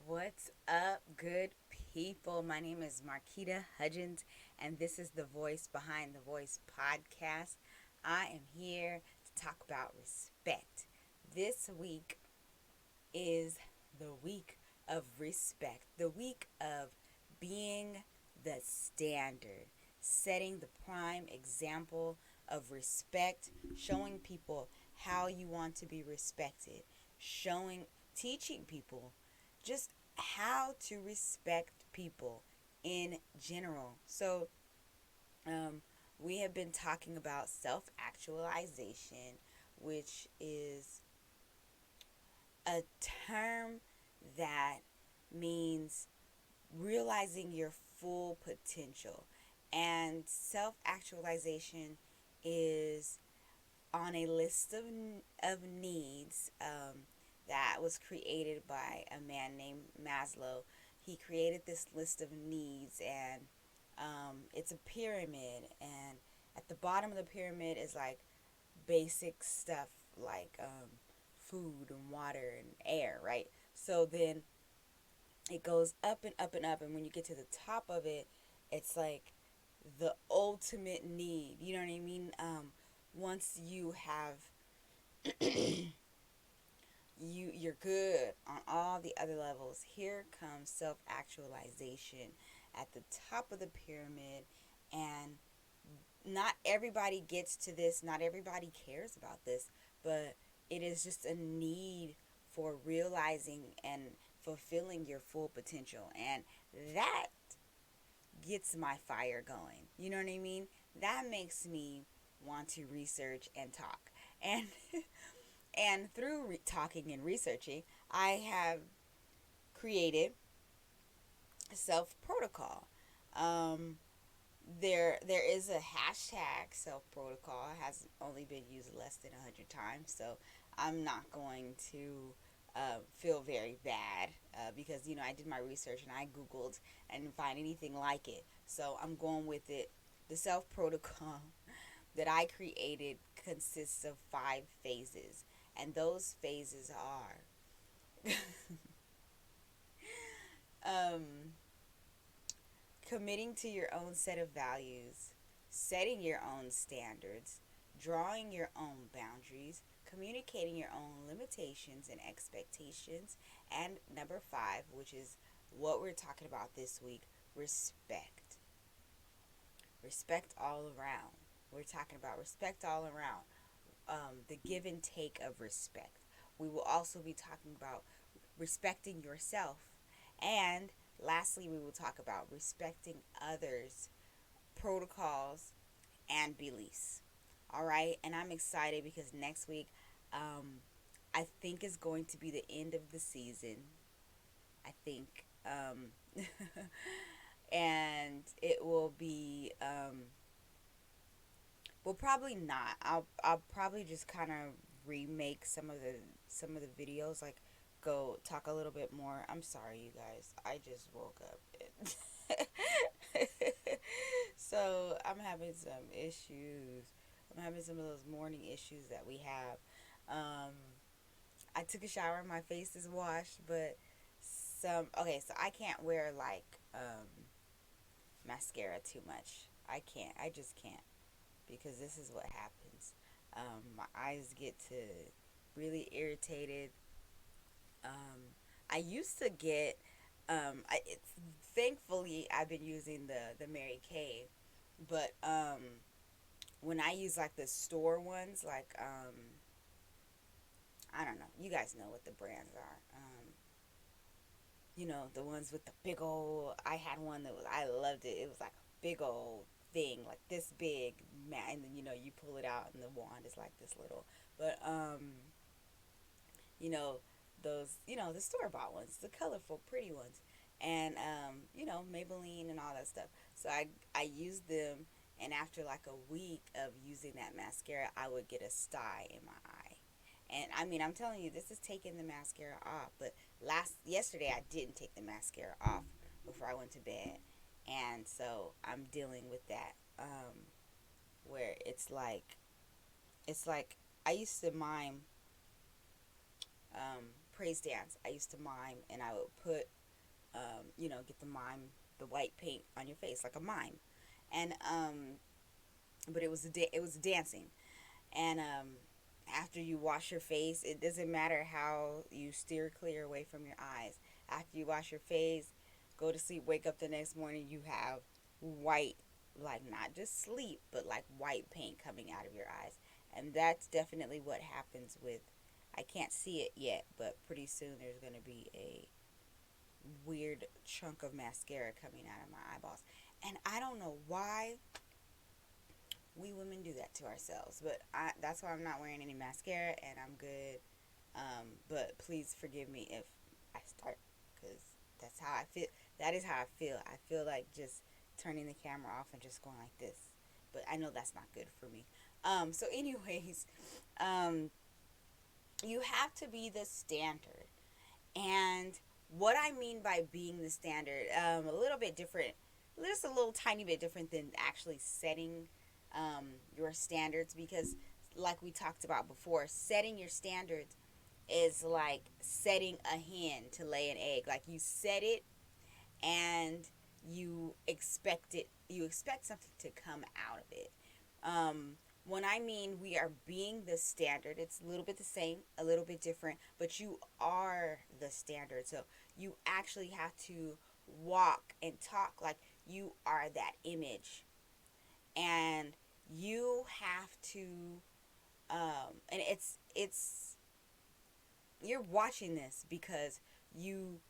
What's up, good people? My name is Marquita Hudgens, and this is the Voice Behind the Voice podcast. I am here to talk about respect. This week is the week of respect, the week of being the standard, setting the prime example of respect, showing people how you want to be respected, teaching people just how to respect people in general. Um, we have been talking about self actualization, which is a term that means realizing your full potential. And self actualization is on a list of needs that was created by a man named Maslow. He created this list of needs, and it's a pyramid. And at the bottom of the pyramid is like basic stuff like food and water and air, right? So then it goes up and up and up, and when you get to the top of it, it's like the ultimate need. You know what I mean? Once you have you're good on all the other levels. Here comes self-actualization at the top of the pyramid, and not everybody gets to this, not everybody cares about this, but it is just a need for realizing and fulfilling your full potential. And that gets my fire going. You know what I mean? That makes me want to research and talk. And and through talking and researching, I have created a self protocol. Um, there is a hashtag self protocol. It has only been used less than 100 times, so I'm not going to feel very bad because I did my research and I googled and didn't find anything like it. So I'm going with it. The self protocol that I created consists of 5 phases, and those phases are um, committing to your own set of values, setting your own standards, drawing your own boundaries, communicating your own limitations and expectations, and number 5, which is what we're talking about this week, respect. Respect all around. We're talking about respect all around, the give and take of respect. We will also be talking about respecting yourself. And lastly, we will talk about respecting others, protocols, and beliefs. All right. And I'm excited because next week, I think is going to be the end of the season. I think. And it will be, well, probably not. I'll probably just kind of remake some of the videos, like go talk a little bit more. I'm sorry, you guys. I just woke up. So I'm having some issues. I'm having some of those morning issues that we have. I took a shower. My face is washed, but okay. So I can't wear like mascara too much. I can't. I just can't because this is what happens. My eyes get to really irritated. I used to get, thankfully I've been using the Mary Kay, but when I use like the store ones, like I don't know, you guys know what the brands are. The ones with the big old. I had one that was, I loved it. It was like a big old thing, like this big, and then you pull it out, and the wand is like this little. But you know those, the store bought ones, the colorful, pretty ones, and Maybelline and all that stuff. So I used them, and after like a week of using that mascara, I would get a sty in my eye. And I mean, I'm telling you, this is taking the mascara off. But yesterday, I didn't take the mascara off before I went to bed, and so I'm dealing with that. Where it's like I used to mime praise dance. I used to mime, and I would put, get the mime, the white paint on your face like a mime, and but it was dancing, and after you wash your face, it doesn't matter how you steer clear away from your eyes. After you wash your face, go to sleep, wake up the next morning, you have white, like not just sleep, but like white paint coming out of your eyes. And that's definitely what happens with, I can't see it yet, but pretty soon there's going to be a weird chunk of mascara coming out of my eyeballs. And I don't know why we women do that to ourselves, but that's why I'm not wearing any mascara and I'm good. But please forgive me if I start, because that's how I feel. That is how I feel. I feel like just turning the camera off and just going like this. But I know that's not good for me. So, anyways, um, you have to be the standard. And what I mean by being the standard, a little bit different, just a little tiny bit different than actually setting your standards, because, like we talked about before, setting your standards is like setting a hen to lay an egg. Like you set it and you expect something to come out of it. When I mean we are being the standard, it's a little bit the same, a little bit different, but you are the standard. So you actually have to walk and talk like you are that image. And you have to, and it's, you're watching this because you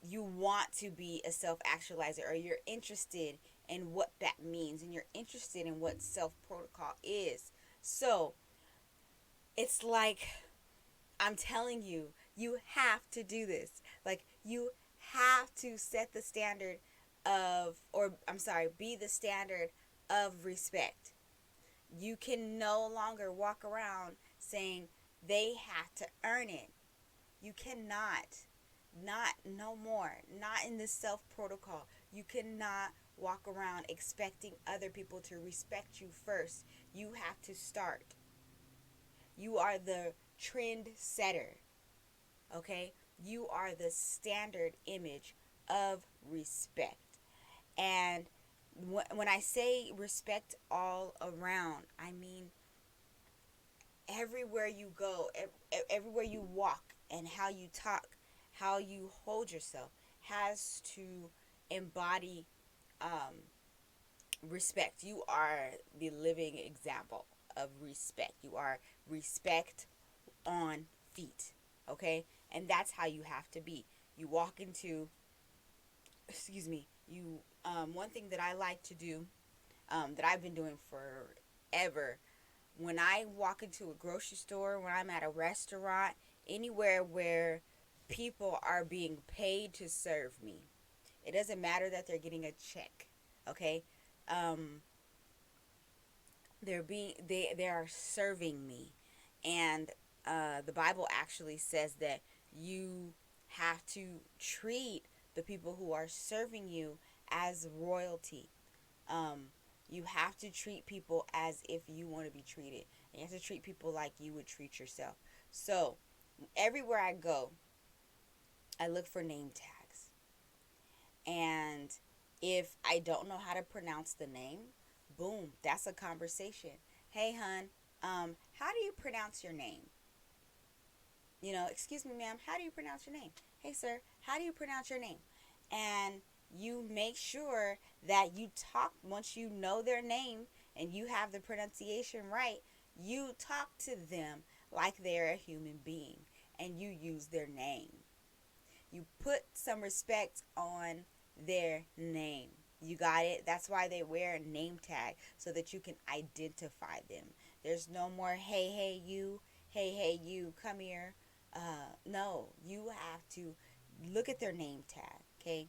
you want to be a self-actualizer, or you're interested in what that means, and you're interested in what self protocol is. So it's like, I'm telling you, you have to do this. Like, you have to set the standard of, or I'm sorry, be the standard of respect. You can no longer walk around saying they have to earn it. You cannot. Not no more. Not in this self protocol. You cannot walk around expecting other people to respect you first. You have to start. You are the trend setter. Okay? You are the standard image of respect. And when I say respect all around, I mean everywhere you go, everywhere you walk, and how you talk, how you hold yourself has to embody um, respect. You are the living example of respect. You are respect on feet, okay? And that's how you have to be. You walk into, excuse me, you, one thing that I like to do, that I've been doing forever, when I walk into a grocery store, when I'm at a restaurant, anywhere where people are being paid to serve me, it doesn't matter that they're getting a check, okay? Um, they are serving me, and the Bible actually says that you have to treat the people who are serving you as royalty. Um, you have to treat people as if you want to be treated. And you have to treat people like you would treat yourself. So, everywhere I go, I look for name tags. And if I don't know how to pronounce the name, boom, that's a conversation. Hey, hun, how do you pronounce your name? Excuse me, ma'am, how do you pronounce your name? Hey, sir, how do you pronounce your name? And you make sure that you talk, once you know their name and you have the pronunciation right, you talk to them like they're a human being and you use their name. You put some respect on their name. You got it? That's why they wear a name tag, so that you can identify them. There's no more, hey, you, come here. No, you have to look at their name tag, okay?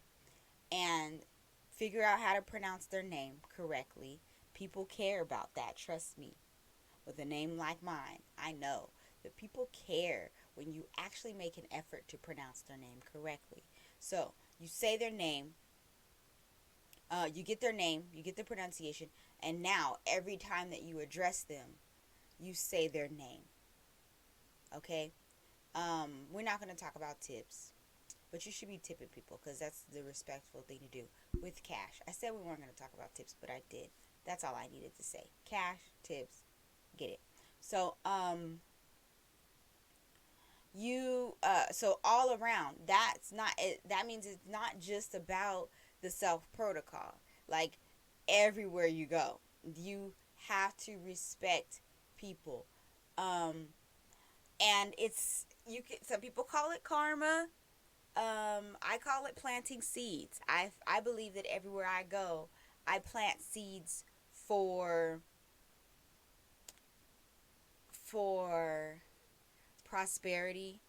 And figure out how to pronounce their name correctly. People care about that, trust me. With a name like mine, I know that people care when you actually make an effort to pronounce their name correctly. So, you say their name, you get their name, you get the pronunciation, and now every time that you address them, you say their name. Okay? We're not going to talk about tips, but you should be tipping people because that's the respectful thing to do with cash. I said we weren't going to talk about tips, but I did. That's all I needed to say. Cash, tips, get it. So, so all around, that's not it. That means it's not just about the self protocol. Like everywhere you go, you have to respect people. Um, and it's you can. Some people call it karma. I call it planting seeds. I believe that everywhere I go, I plant seeds for for prosperity.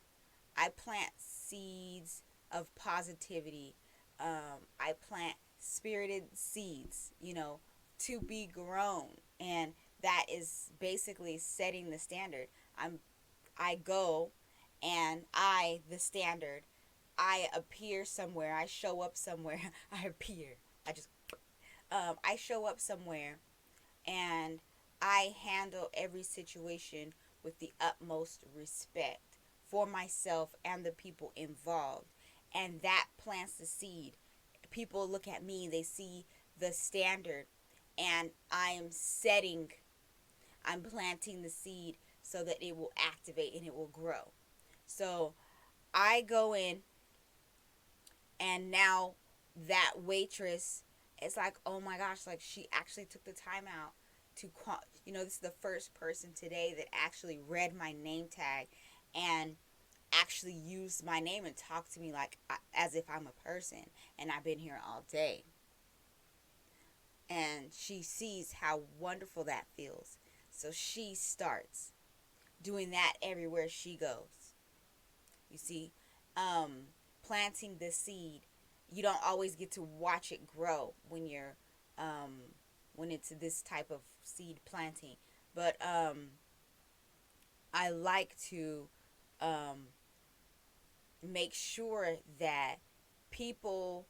I plant seeds of positivity. I plant spirited seeds, to be grown, and that is basically setting the standard. I go, and the standard. I appear somewhere. I show up somewhere. I appear. I just I show up somewhere, and I handle every situation with the utmost respect for myself and the people involved. And that plants the seed. People look at me, they see the standard, and I'm planting the seed so that it will activate and it will grow. So I go in, and now that waitress, it's like, oh my gosh, like she actually took the time out to this is the first person today that actually read my name tag and actually used my name and talked to me like as if I'm a person, and I've been here all day. And she sees how wonderful that feels, so she starts doing that everywhere she goes. You see, planting the seed, you don't always get to watch it grow um, when it's this type of seed planting. But I like to um, make sure that people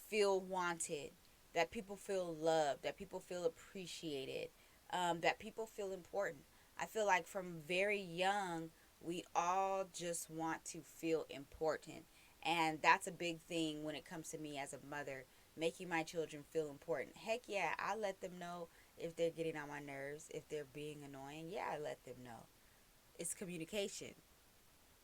feel wanted, that people feel loved, that people feel appreciated, that people feel important. I feel like from very young, we all just want to feel important. And that's a big thing when it comes to me as a mother, making my children feel important. Heck yeah, I let them know if they're getting on my nerves, if they're being annoying. Yeah, I let them know. It's communication.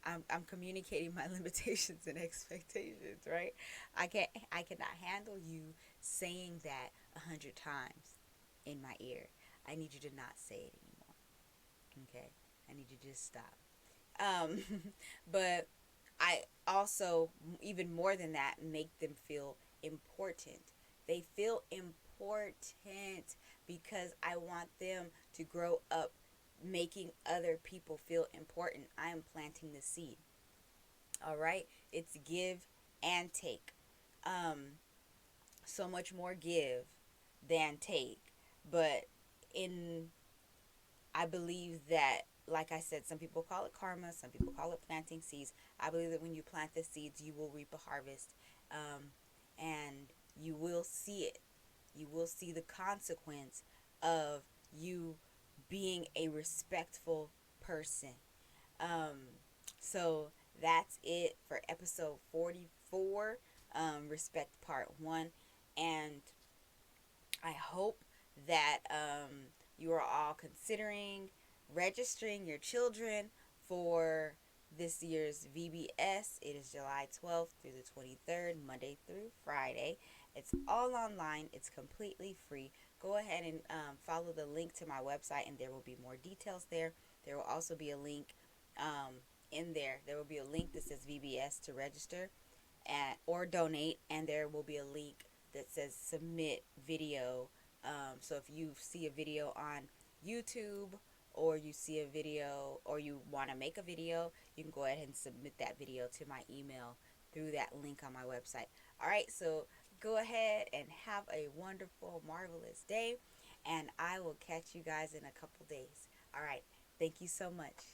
I'm communicating my limitations and expectations, right? I cannot handle you saying that 100 times in my ear. I need you to not say it anymore. Okay? I need you to just stop. Um, but I also, even more than that, make them feel important. They feel important because I want them to grow up making other people feel important. I am planting the seed. All right? It's give and take. Um, so much more give than take. But in I believe that, like I said, some people call it karma, some people call it planting seeds. I believe that when you plant the seeds, you will reap a harvest, and you will see it. You will see the consequence of you being a respectful person. Um, so that's it for episode 44, Respect Part 1. And I hope that you are all considering registering your children for this year's VBS. It is July 12th through the 23rd, Monday through Friday. It's all online, it's completely free. Go ahead and follow the link to my website, and there will be more details there. There will also be a link in there. There will be a link that says VBS to register or donate, and there will be a link that says submit video. So if you see a video on YouTube, or you see a video, or you want to make a video, you can go ahead and submit that video to my email through that link on my website. All right, so go ahead and have a wonderful, marvelous day, and I will catch you guys in a couple days. All right, thank you so much.